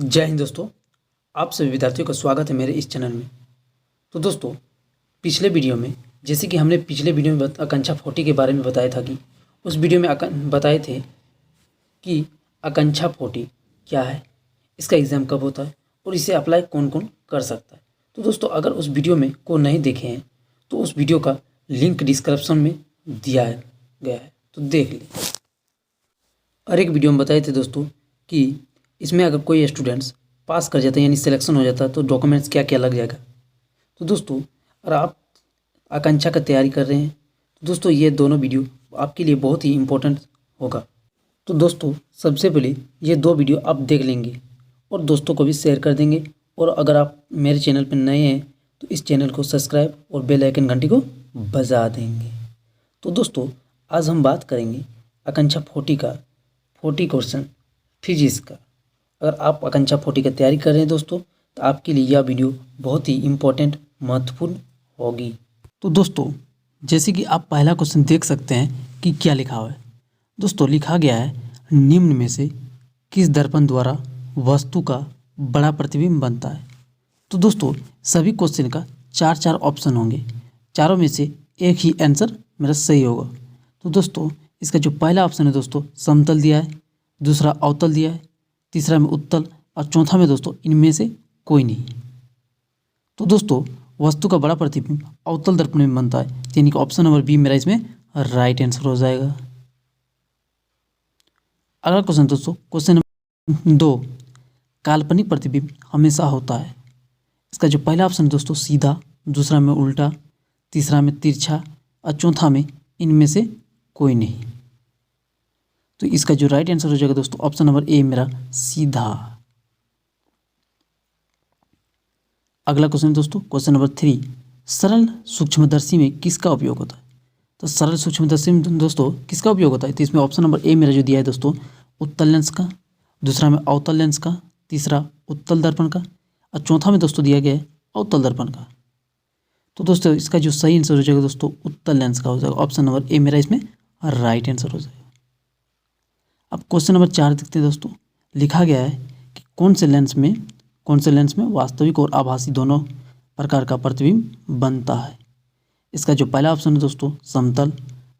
जय हिंद दोस्तों। आप सभी विद्यार्थियों का स्वागत है मेरे इस चैनल में। तो दोस्तों, पिछले वीडियो में जैसे कि हमने पिछले वीडियो में आकांक्षा 40 के बारे में बताया था कि उस वीडियो में बताए थे कि आकांक्षा 40 क्या है, इसका एग्ज़ाम कब होता है और इसे अप्लाई कौन कौन कर सकता है। तो दोस्तों, अगर उस वीडियो में को नहीं देखे हैं तो उस वीडियो का लिंक डिस्क्रिप्शन में दिया गया है, तो देख लें। और एक वीडियो में बताए थे दोस्तों कि इसमें अगर कोई स्टूडेंट्स पास कर जाता है यानी सिलेक्शन हो जाता है तो डॉक्यूमेंट्स क्या क्या लग जाएगा। तो दोस्तों, अगर आप आकांक्षा का तैयारी कर रहे हैं तो दोस्तों ये दोनों वीडियो आपके लिए बहुत ही इम्पोर्टेंट होगा। तो दोस्तों, सबसे पहले ये दो वीडियो आप देख लेंगे और दोस्तों को भी शेयर कर देंगे। और अगर आप मेरे चैनल पर नए हैं तो इस चैनल को सब्सक्राइब और बेल आइकन घंटी को बजा देंगे। तो दोस्तों, आज हम बात करेंगे आकांक्षा 40 का 40 क्वेश्चन फिजिक्स का। अगर आप आकांक्षा 40 की तैयारी कर रहे हैं दोस्तों तो आपके लिए यह वीडियो बहुत ही इम्पोर्टेंट महत्वपूर्ण होगी। तो दोस्तों, जैसे कि आप पहला क्वेश्चन देख सकते हैं कि क्या लिखा हुआ है। दोस्तों, लिखा गया है निम्न में से किस दर्पण द्वारा वस्तु का बड़ा प्रतिबिंब बनता है। तो दोस्तों, सभी क्वेश्चन का चार चार ऑप्शन होंगे, चारों में से एक ही आंसर मेरा सही होगा। तो दोस्तों, इसका जो पहला ऑप्शन है दोस्तों समतल दिया है, दूसरा अवतल दिया है, तीसरा में उत्तल और चौथा में दोस्तों इनमें से कोई नहीं। तो दोस्तों, वस्तु का बड़ा प्रतिबिंब अवतल दर्पण में बनता है, यानी कि ऑप्शन नंबर बी मेरा इसमें राइट आंसर हो जाएगा। अगला क्वेश्चन दोस्तों, क्वेश्चन नंबर 2, काल्पनिक प्रतिबिंब हमेशा होता है। इसका जो पहला ऑप्शन है दोस्तों सीधा, दूसरा में उल्टा, तीसरा में तिरछा और चौथा में इनमें से कोई नहीं। तो इसका जो राइट आंसर हो जाएगा दोस्तों ऑप्शन नंबर ए मेरा सीधा। अगला क्वेश्चन दोस्तों, क्वेश्चन नंबर 3, सरल सूक्ष्मदर्शी में किसका उपयोग होता है। तो सरल सूक्ष्मदर्शी में दोस्तों किसका उपयोग होता है, तो इसमें ऑप्शन नंबर ए मेरा जो दिया है दोस्तों उत्तल लेंस का, दूसरा में अवतल लेंस का, तीसरा उत्तल दर्पण का और चौथा में दोस्तों दिया गया है अवतल दर्पण का। तो दोस्तों, इसका जो सही आंसर हो जाएगा दोस्तों उत्तल लेंस का हो जाएगा। ऑप्शन नंबर ए मेरा इसमें राइट आंसर हो जाएगा। अब क्वेश्चन नंबर 4 देखते हैं दोस्तों। लिखा गया है कि कौन से लेंस में वास्तविक और आभासी दोनों प्रकार का प्रतिबिंब बनता है। इसका जो पहला ऑप्शन है दोस्तों समतल,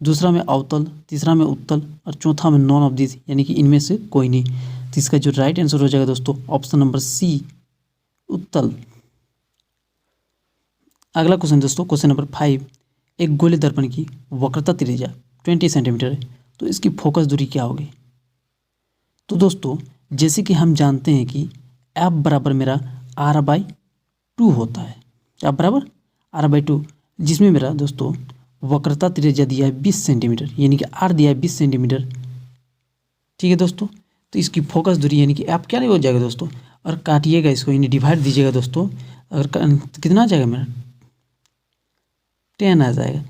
दूसरा में अवतल, तीसरा में उत्तल और चौथा में नॉन ऑफ दिस, यानी कि इनमें से कोई नहीं। तो इसका जो राइट आंसर हो जाएगा दोस्तों ऑप्शन नंबर सी उत्तल। अगला क्वेश्चन दोस्तों, क्वेश्चन नंबर 5, एक गोले दर्पण की वक्रता त्रिज्या 20 सेंटीमीटर है, तो इसकी फोकस दूरी क्या होगी। तो दोस्तों, जैसे कि हम जानते हैं कि एफ बराबर मेरा r/2 होता है, एफ बराबर r/2, जिसमें मेरा दोस्तों वक्रता त्रिज्या दिया है 20 सेंटीमीटर, यानी कि r दिया है 20 सेंटीमीटर। ठीक है दोस्तों, तो इसकी फोकस दूरी यानी कि एफ क्या हो जाएगा दोस्तों, और काटिएगा इसको, यानी डिवाइड दीजिएगा दोस्तों, अगर तो कितना आ जाएगा मेरा 10 आ जाएगा।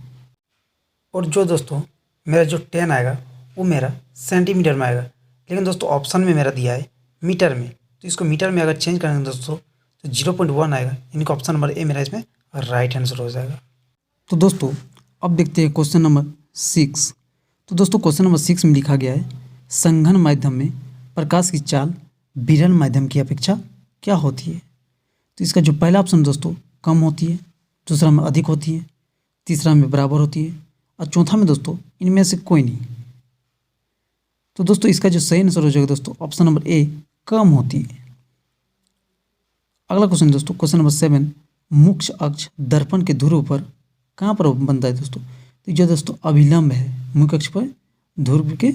और जो दोस्तों मेरा जो 10 आएगा वो मेरा सेंटीमीटर में आएगा, लेकिन दोस्तों ऑप्शन में मेरा दिया है मीटर में, तो इसको मीटर में अगर चेंज करेंगे दोस्तों तो 0.1 आएगा, यानी कि ऑप्शन नंबर ए मेरा इसमें राइट आंसर हो जाएगा। तो दोस्तों, अब देखते हैं क्वेश्चन नंबर 6। तो दोस्तों, क्वेश्चन नंबर 6 में लिखा गया है संघन माध्यम में प्रकाश की चाल विरल माध्यम की अपेक्षा क्या होती है। तो इसका जो पहला ऑप्शन दोस्तों कम होती है, दूसरा में अधिक होती है, तीसरा में बराबर होती है और चौथा में दोस्तों इनमें से कोई नहीं। तो दोस्तों, इसका जो सही आंसर हो जाएगा दोस्तों ऑप्शन नंबर ए कम होती है। अगला क्वेश्चन दोस्तों, क्वेश्चन नंबर 7, मुख्य अक्ष दर्पण के ध्रुव पर कहाँ पर बनता है दोस्तों। तो जो दोस्तों अभिलंब है, मुख्य अक्ष पर ध्रुव के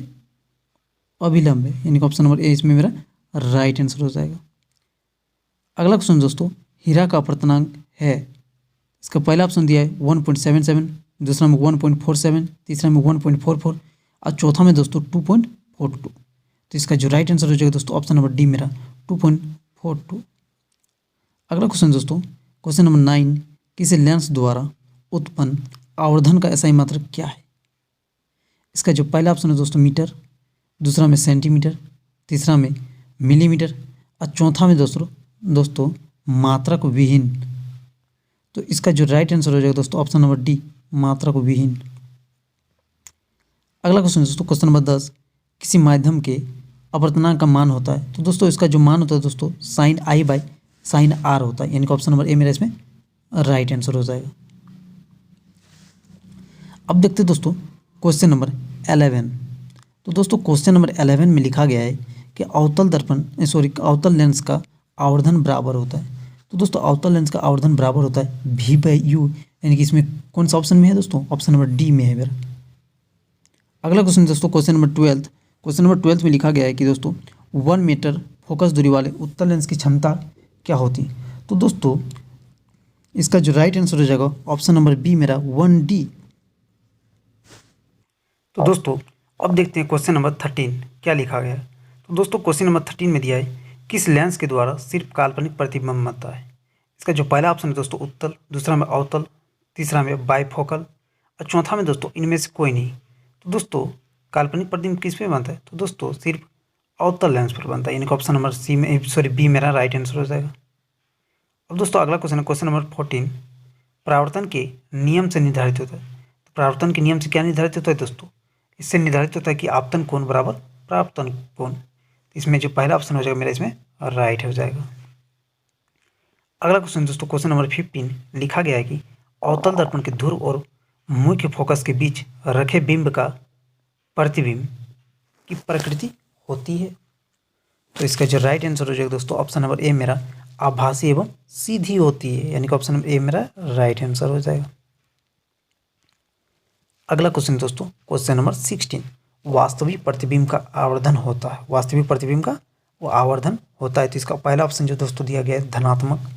अभिलंब है, यानी कि ऑप्शन नंबर ए इसमें मेरा राइट आंसर हो जाएगा। अगला क्वेश्चन दोस्तों, हीरा का अपवर्तनांक है। इसका पहला ऑप्शन दिया है 1.77, दूसरा में 1.47, तीसरा में 1.44 और चौथा में दोस्तों 2.42। तो इसका जो राइट आंसर हो जाएगा दोस्तों ऑप्शन नंबर डी मेरा 2.42। अगला क्वेश्चन दोस्तों, क्वेश्चन नंबर 9, किसी लेंस द्वारा उत्पन्न आवर्धन का SI मात्रक क्या है। इसका जो पहला ऑप्शन है दोस्तों मीटर, दूसरा में सेंटीमीटर, तीसरा में मिलीमीटर और चौथा में दोस्तों मात्रक विहीन। तो इसका जो राइट आंसर हो जाएगा दोस्तों ऑप्शन नंबर डी मात्रक विहीन। अगला क्वेश्चन दोस्तों, क्वेश्चन नंबर 10, किसी माध्यम के अपवर्तनांक का मान होता है। तो दोस्तों इसका जो मान होता है दोस्तों sine i by sine r होता है, यानी कि ऑप्शन नंबर ए मेरा इसमें राइट आंसर हो जाएगा। अब देखते हैं दोस्तों क्वेश्चन नंबर 11। तो दोस्तों क्वेश्चन नंबर 11 में लिखा गया है कि अवतल लेंस का आवर्धन बराबर होता है। तो दोस्तों अवतल लेंस का आवर्धन बराबर होता है V बाई यू, यानी कि इसमें कौन सा ऑप्शन में है दोस्तों, ऑप्शन नंबर डी में है मेरा। अगला क्वेश्चन दोस्तों क्वेश्चन नंबर 12। क्वेश्चन नंबर 12 में लिखा गया है कि दोस्तों 1 मीटर फोकस दूरी वाले उत्तल लेंस की क्षमता क्या होती है। तो दोस्तों इसका जो राइट आंसर हो जाएगा ऑप्शन नंबर बी मेरा 1D। तो दोस्तों अब देखते हैं क्वेश्चन नंबर 13 क्या लिखा गया है। तो दोस्तों क्वेश्चन नंबर 13 में दिया है किस लेंस के द्वारा सिर्फ काल्पनिक प्रतिबिंब बनता है। इसका जो पहला ऑप्शन है दोस्तों उत्तल, दूसरा में अवतल, तीसरा में बाइफोकल और चौथा में दोस्तों इनमें से कोई नहीं। तो दोस्तों काल्पनिक प्रतिबिंब किस पे बनता है, तो दोस्तों सिर्फ अवतल लेंस पर बनता है, यानी कि ऑप्शन नंबर बी मेरा राइट आंसर हो जाएगा। अब दोस्तों अगला क्वेश्चन है क्वेश्चन नंबर 14, परावर्तन के नियम से निर्धारित होता है। तो परावर्तन के नियम से क्या निर्धारित होता है दोस्तों, इससे निर्धारित होता है कि आपतन कोण बराबर परावर्तन कोण। इसमें जो पहला ऑप्शन हो जाएगा मेरा इसमें राइट हो जाएगा। अगला क्वेश्चन दोस्तों क्वेश्चन नंबर 15 लिखा गया है कि अवतल दर्पण के ध्रुव और मुख्य फोकस के बीच रखे बिंब का प्रतिबिंब की प्रकृति होती है। तो इसका जो राइट आंसर हो जाएगा दोस्तों ऑप्शन नंबर ए मेरा आभासी एवं सीधी होती है, यानी कि ऑप्शन नंबर ए मेरा राइट आंसर हो जाएगा। अगला क्वेश्चन दोस्तों क्वेश्चन नंबर 16, वास्तविक प्रतिबिंब का आवर्धन होता है। वास्तविक प्रतिबिंब का वो आवर्धन होता है। तो इसका पहला ऑप्शन जो दोस्तों दिया गया है धनात्मक,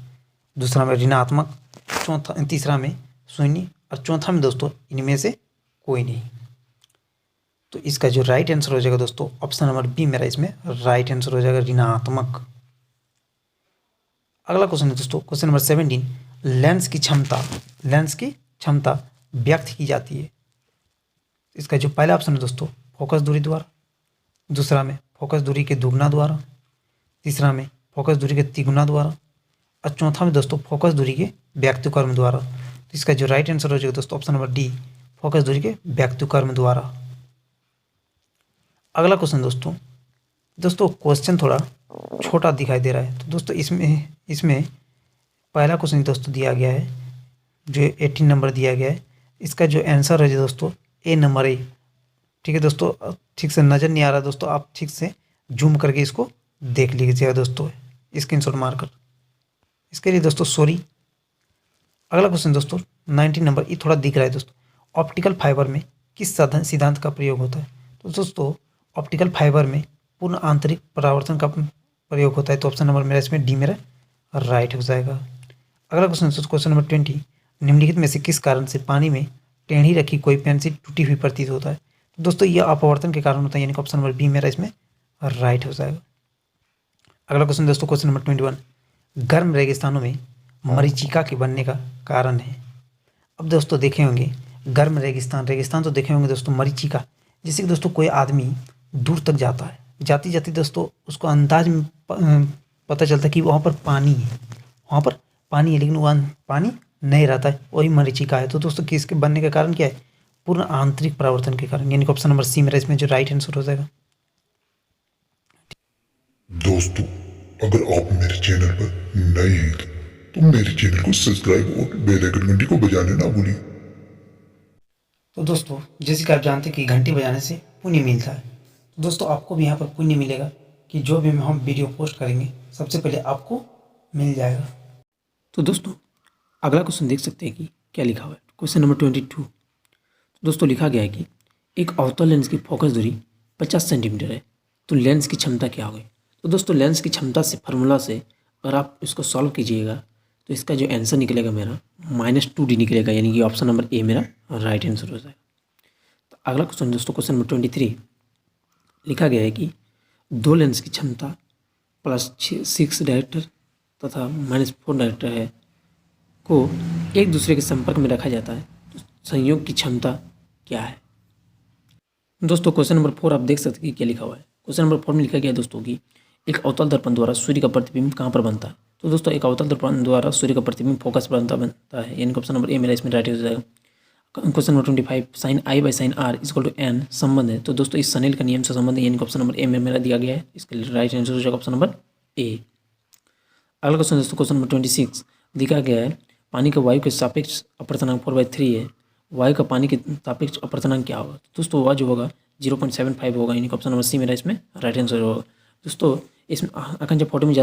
दूसरा में ऋणात्मक, तीसरा में शून्य और चौथा में दोस्तों इनमें से कोई नहीं। तो इसका जो राइट आंसर हो जाएगा दोस्तों ऑप्शन नंबर बी मेरा इसमें राइट आंसर हो जाएगा ऋणात्मक। अगला क्वेश्चन है दोस्तों क्वेश्चन नंबर 17, लेंस की क्षमता व्यक्त की जाती है। इसका जो पहला ऑप्शन है दोस्तों फोकस दूरी द्वारा, दूसरा में फोकस दूरी के दुगुना द्वारा, तीसरा में फोकस दूरी के तिगुना द्वारा और चौथा में दोस्तों फोकस दूरी के व्यक्तिक्रम द्वारा। तो इसका जो राइट आंसर हो जाएगा दोस्तों ऑप्शन नंबर डी फोकस दूरी के व्यक्तिक्रम द्वारा। अगला क्वेश्चन दोस्तों क्वेश्चन थोड़ा छोटा दिखाई दे रहा है। तो दोस्तों इसमें पहला क्वेश्चन दोस्तों दिया गया है जो 18 नंबर दिया गया है। इसका जो आंसर है दोस्तों ए नंबर है। ठीक है दोस्तों, ठीक से नज़र नहीं आ रहा दोस्तों, आप ठीक से जूम करके इसको देख लीजिएगा दोस्तों स्क्रीनशॉट मारकर। इसके लिए दोस्तों सॉरी। अगला क्वेश्चन दोस्तों 19 नंबर, ये थोड़ा दिख रहा है दोस्तों, ऑप्टिकल फाइबर में किस सिद्धांत का प्रयोग होता है। तो दोस्तों ऑप्टिकल फाइबर में पूर्ण आंतरिक परावर्तन का प्रयोग होता है। तो ऑप्शन नंबर मेरा इसमें डी मेरा राइट हो जाएगा। अगला क्वेश्चन दोस्तों क्वेश्चन नंबर 20, निम्नलिखित में से किस कारण से पानी में टेढ़ी रखी कोई पेंसिल टूटी हुई प्रतीत होता है। तो दोस्तों यह अपवर्तन के कारण होता है, यानी कि ऑप्शन नंबर बी मेरा इसमें राइट हो जाएगा। अगला क्वेश्चन दोस्तों क्वेश्चन नंबर 21, गर्म रेगिस्तानों में मरीचिका के बनने का कारण है। अब दोस्तों देखे होंगे गर्म रेगिस्तान तो देखे होंगे दोस्तों मरीचिका, जैसे कि दोस्तों कोई आदमी दूर तक जाता है, जाती जाती दोस्तों उसको अंदाज में पता चलता है कि वहाँ पर पानी है, लेकिन वहाँ पानी नहीं रहता है, वही मरीचिका है। तो दोस्तों किसके बनने का कारण क्या है, पूर्ण आंतरिक परावर्तन के कारण, यानी कि ऑप्शन नंबर सी मेरा इसमें जो राइट आंसर हो जाएगा। दोस्तों अगर आप मेरे चैनल पर नए हैं तो मेरे चैनल को सब्सक्राइब और बेल आइकन घंटी को बजाने ना भूलिए। तो दोस्तों जैसे कि आप जानते हैं कि घंटी बजाने से पुण्य मिलता है, तो दोस्तों आपको भी यहाँ पर पुण्य मिलेगा कि जो भी हम वीडियो पोस्ट करेंगे सबसे पहले आपको मिल जाएगा। तो दोस्तों अगला क्वेश्चन देख सकते हैं कि क्या लिखा हुआ है, क्वेश्चन नंबर 22। तो दोस्तों लिखा गया है कि एक अवतल लेंस की फोकस दूरी 50 सेंटीमीटर है, तो लेंस की क्षमता क्या होगी। तो दोस्तों लेंस की क्षमता से फार्मूला से अगर आप इसको सॉल्व कीजिएगा तो इसका जो आंसर निकलेगा मेरा -2D निकलेगा, यानी कि ऑप्शन नंबर ए मेरा राइट आंसर हो जाएगा। तो अगला क्वेश्चन दोस्तों क्वेश्चन नंबर 23 लिखा गया है कि दो लेंस की क्षमता +6 डायरेक्टर तथा -4 डायरेक्टर है को एक दूसरे के संपर्क में रखा जाता है, तो संयोग की क्षमता क्या है। दोस्तों क्वेश्चन नंबर 4 आप देख सकते हैं कि क्या लिखा हुआ है। क्वेश्चन नंबर 4 में लिखा गया है दोस्तों कि एक अवतल दर्पण द्वारा सूर्य का प्रतिबिंब कहाँ पर बनता है। तो दोस्तों एक अवतल दर्पण द्वारा सूर्य का प्रतिबिंब फोकस पर बनता है, यानी कि ऑप्शन नंबर ए मेरा इसमें राइट हो जाएगा। Question number 25 sine i by sine r equal to n संबंध है। तो दोस्तों इस सनेल का नियम से संबंध है, यानी कि ऑप्शन नंबर ए में मेरा दिया गया है। इसके लिए राइट आंसर हो जाएगा ऑप्शन नंबर ए। अगला क्वेश्चन दोस्तों क्वेश्चन नंबर 26 दिखा गया है पानी का वायु के सापेक्ष अपवर्तनांक 4/3 है। वायु का पानी के सापेक्ष अपवर्तनांक क्या होगा? दोस्तों वह जो होगा 0.75 होगा, यानी कि ऑप्शन नंबर सी मेरा इसमें राइट आंसर होगा। दोस्तों इसमें आकांक्षा 40 में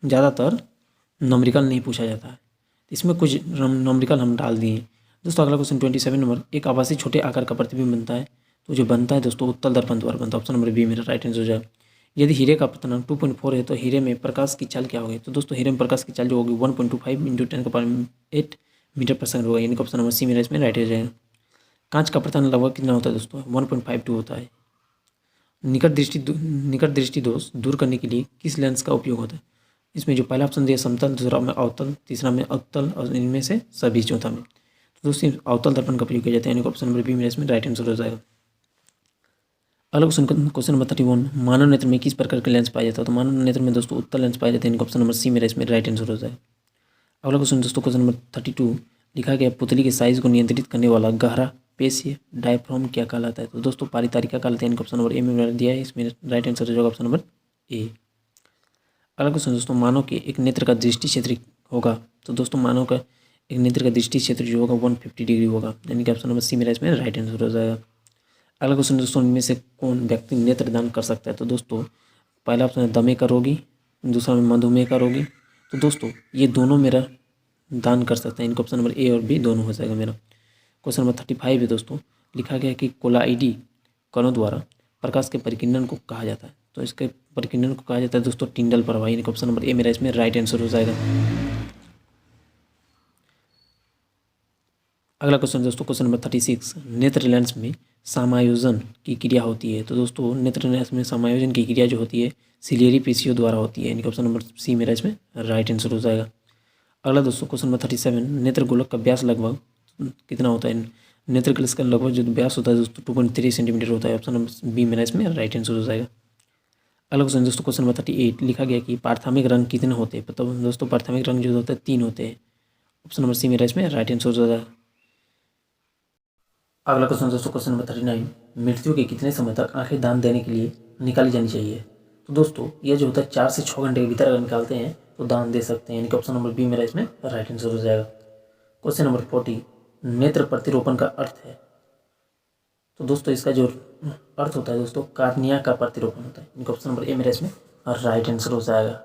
ज़्यादातर नंबरिकल नहीं पूछा जाता है, इसमें कुछ नंबरिकल हम डाल दिए। दोस्तों अगला क्वेश्चन 27 नंबर, एक आभासी छोटे आकार का प्रतिबिंब बनता है, तो जो बनता है दोस्तों उत्तल दर्पण द्वारा बनता है। ऑप्शन नंबर बी मेरा राइट आंसर हो जाएगा। यदि हीरे का अपवर्तनांक 2.4 है तो हीरे में प्रकाश की चाल क्या होगी? तो दोस्तों हीरे में प्रकाश की चाल जो होगी 1.25 × 10⁸ मीटर पर सेकंड होगा, यानी कि ऑप्शन नंबर सी मेरा इसमें राइट हो जाएगा। कांच का अपवर्तनांक लगभग कितना होता है दोस्तों? 1.52 होता है। निकट दृष्टि दोष दूर करने के लिए किस लेंस का उपयोग होता है? इसमें जो पहला ऑप्शन दिया समतल, दूसरा में अवतल, तीसरा में अवतल और इनमें से सभी चौथा में। तो दोस्तों अवतल दर्पण का प्रयोग किया जाता है, यानी कि ऑप्शन नंबर बी मेरा इसमें राइट आंसर हो जाएगा। अगला क्वेश्चन नंबर 31, मानव नेत्र में किस प्रकार के लेंस पाया जाता है? तो मानव नेत्र में दोस्तों उत्तल लेंस पाया जाता है, यानी कि ऑप्शन नंबर सी मेरा इसमें राइट आंसर हो जाएगा। अगला क्वेश्चन दोस्तों क्वेश्चन नंबर 32 लिखा गया पुतली के साइज को नियंत्रित करने वाला गहरा पेशीय डायफ्राम क्या कहलाता है? तो दोस्तों पारितारिका कहलाता है, यानी कि ऑप्शन नंबर ए में मैंने दिया है, इसमें राइट आंसर हो जाएगा ऑप्शन नंबर ए। अगला क्वेश्चन दोस्तों मानव के एक नेत्र का दृष्टि क्षेत्र होगा, तो दोस्तों मानव का एक नेत्र का दृष्टि क्षेत्र जो होगा 150 डिग्री होगा, यानी कि ऑप्शन नंबर सी मेरा इसमें राइट आंसर हो जाएगा। अगला क्वेश्चन दोस्तों इनमें से कौन व्यक्ति नेत्र दान कर सकता है? तो दोस्तों पहला ऑप्शन है दमे का रोगी, दूसरा में मधुमेह का रोगी। तो दोस्तों ये दोनों मेरा दान कर सकते हैं, इनका ऑप्शन नंबर ए और बी दोनों हो जाएगा मेरा। क्वेश्चन नंबर 35 है दोस्तों, लिखा गया कि कोलाइडी कणों द्वारा प्रकाश के परिकिरणन को कहा जाता है, तो इसके परिकिरणन को कहा जाता है दोस्तों टिंडल प्रवाह, यानी कि ऑप्शन नंबर ए मेरा इसमें राइट आंसर हो जाएगा। अगला क्वेश्चन दोस्तों क्वेश्चन नंबर 36, नेत्र लेंस में समायोजन की क्रिया होती है, तो दोस्तों नेत्र लेंस में समायोजन की क्रिया जो होती है सिलियरी पेशियों द्वारा होती है, यानी कि ऑप्शन नंबर सी मेरा इसमें राइट आंसर हो जाएगा। अगला दोस्तों क्वेश्चन नंबर 37, नेत्र गोलक का व्यास लगभग कितना होता है? नेत्र गोलक का लगभग जो व्यास होता है दोस्तों 2.3 सेंटीमीटर होता है, ऑप्शन नंबर बी मेरा इसमें राइट आंसर हो जाएगा। अगला क्वेश्चन दोस्तों क्वेश्चन नंबर 38 लिखा गया कि प्राथमिक रंग कितने होते हैं? तो दोस्तों प्राथमिक रंग जो होता है 3 होते हैं, ऑप्शन नंबर सी मेरा इसमें राइट आंसर हो जाएगा। अगला क्वेश्चन दोस्तों क्वेश्चन नंबर 39, मृत्यु के कितने समय तक आंखें दान देने के लिए निकाली जानी चाहिए? तो दोस्तों यह जो होता है 4 से 6 घंटे के भीतर अगर निकालते हैं तो दान दे सकते हैं, यानी कि ऑप्शन नंबर बी मेरा इसमें राइट आंसर हो जाएगा। क्वेश्चन नंबर 40, नेत्र प्रतिरोपण का अर्थ है? तो दोस्तों इसका जो अर्थ होता है दोस्तों कार्निया का प्रतिरोपण होता है, यानी कि ऑप्शन नंबर ए मेरा इसमें राइट आंसर हो जाएगा।